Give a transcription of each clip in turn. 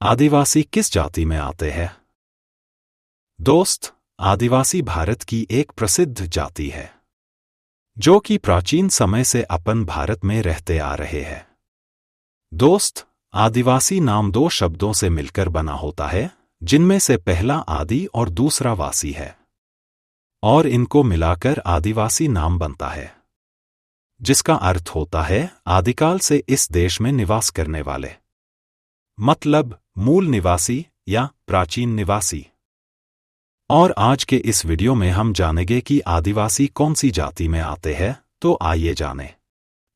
आदिवासी किस जाति में आते हैं? दोस्त, आदिवासी भारत की एक प्रसिद्ध जाति है जो कि प्राचीन समय से अपन भारत में रहते आ रहे हैं। दोस्त, आदिवासी नाम दो शब्दों से मिलकर बना होता है, जिनमें से पहला आदि और दूसरा वासी है, और इनको मिलाकर आदिवासी नाम बनता है, जिसका अर्थ होता है आदिकाल से इस देश में निवास करने वाले, मतलब मूल निवासी या प्राचीन निवासी। और आज के इस वीडियो में हम जानेंगे कि आदिवासी कौन सी जाति में आते हैं, तो आइए जानें।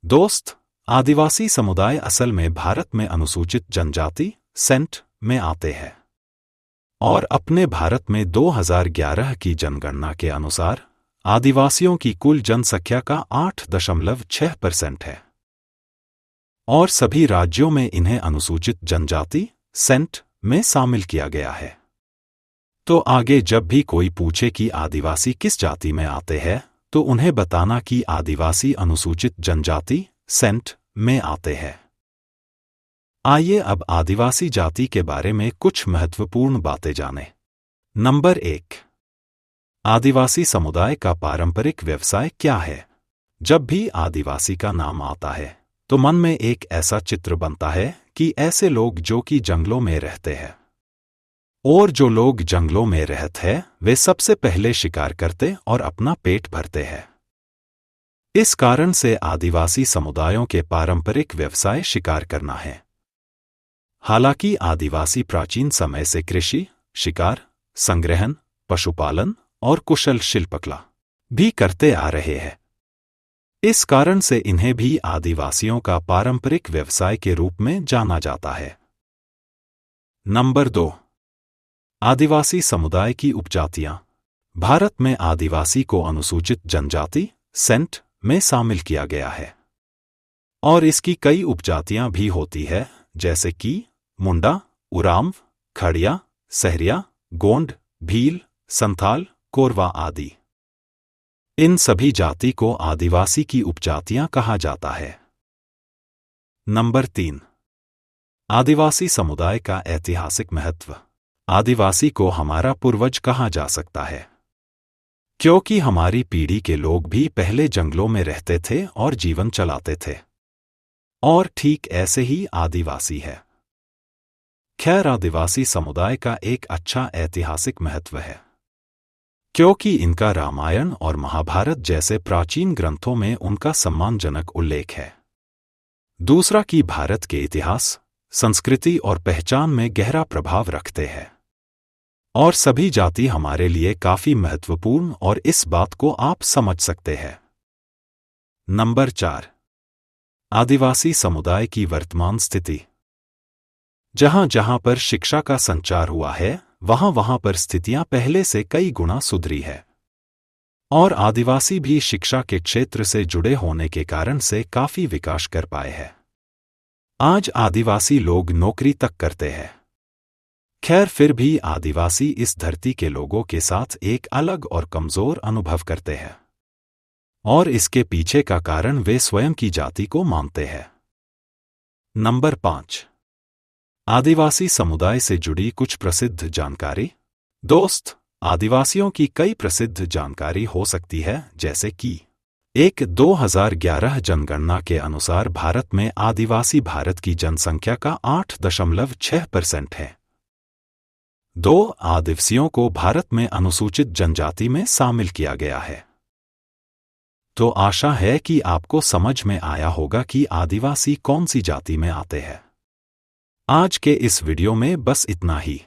दोस्त, आदिवासी समुदाय असल में भारत में अनुसूचित जनजाति सेंट में आते हैं और अपने भारत में 2011 की जनगणना के अनुसार आदिवासियों की कुल जनसंख्या का 8.6% है और सभी राज्यों में इन्हें अनुसूचित जनजाति सेंट में शामिल किया गया है। तो आगे जब भी कोई पूछे कि आदिवासी किस जाति में आते हैं, तो उन्हें बताना कि आदिवासी अनुसूचित जनजाति सेंट में आते हैं। आइए अब आदिवासी जाति के बारे में कुछ महत्वपूर्ण बातें जानें। नंबर 1, आदिवासी समुदाय का पारंपरिक व्यवसाय क्या है? जब भी आदिवासी का नाम आता है तो मन में एक ऐसा चित्र बनता है कि ऐसे लोग जो कि जंगलों में रहते हैं, और जो लोग जंगलों में रहते हैं वे सबसे पहले शिकार करते और अपना पेट भरते हैं। इस कारण से आदिवासी समुदायों के पारंपरिक व्यवसाय शिकार करना है। हालांकि आदिवासी प्राचीन समय से कृषि, शिकार, संग्रहण, पशुपालन और कुशल शिल्पकला भी करते आ रहे हैं। इस कारण से इन्हें भी आदिवासियों का पारंपरिक व्यवसाय के रूप में जाना जाता है। नंबर 2, आदिवासी समुदाय की उपजातियां। भारत में आदिवासी को अनुसूचित जनजाति सेंट में शामिल किया गया है और इसकी कई उपजातियां भी होती है, जैसे कि मुंडा, उरांव, खड़िया, सहरिया, गोंड, भील, संथाल, कोरवा आदि। इन सभी जाति को आदिवासी की उपजातियां कहा जाता है। नंबर 3, आदिवासी समुदाय का ऐतिहासिक महत्व। आदिवासी को हमारा पूर्वज कहा जा सकता है क्योंकि हमारी पीढ़ी के लोग भी पहले जंगलों में रहते थे और जीवन चलाते थे, और ठीक ऐसे ही आदिवासी है। खैर, आदिवासी समुदाय का एक अच्छा ऐतिहासिक महत्व है क्योंकि इनका रामायण और महाभारत जैसे प्राचीन ग्रंथों में उनका सम्मानजनक उल्लेख है। दूसरा कि भारत के इतिहास, संस्कृति और पहचान में गहरा प्रभाव रखते हैं और सभी जाति हमारे लिए काफी महत्वपूर्ण, और इस बात को आप समझ सकते हैं। नंबर 4, आदिवासी समुदाय की वर्तमान स्थिति। जहां जहां पर शिक्षा का संचार हुआ है, वहां वहां पर स्थितियां पहले से कई गुना सुधरी है और आदिवासी भी शिक्षा के क्षेत्र से जुड़े होने के कारण से काफी विकास कर पाए हैं। आज आदिवासी लोग नौकरी तक करते हैं। खैर, फिर भी आदिवासी इस धरती के लोगों के साथ एक अलग और कमजोर अनुभव करते हैं और इसके पीछे का कारण वे स्वयं की जाति को मानते हैं। नंबर 5, आदिवासी समुदाय से जुड़ी कुछ प्रसिद्ध जानकारी। दोस्त, आदिवासियों की कई प्रसिद्ध जानकारी हो सकती है, जैसे कि 1. 2011 जनगणना के अनुसार भारत में आदिवासी भारत की जनसंख्या का 8.6% है। 2. आदिवासियों को भारत में अनुसूचित जनजाति में शामिल किया गया है। तो आशा है कि आपको समझ में आया होगा कि आदिवासी कौन सी जाति में आते हैं। आज के इस वीडियो में बस इतना ही।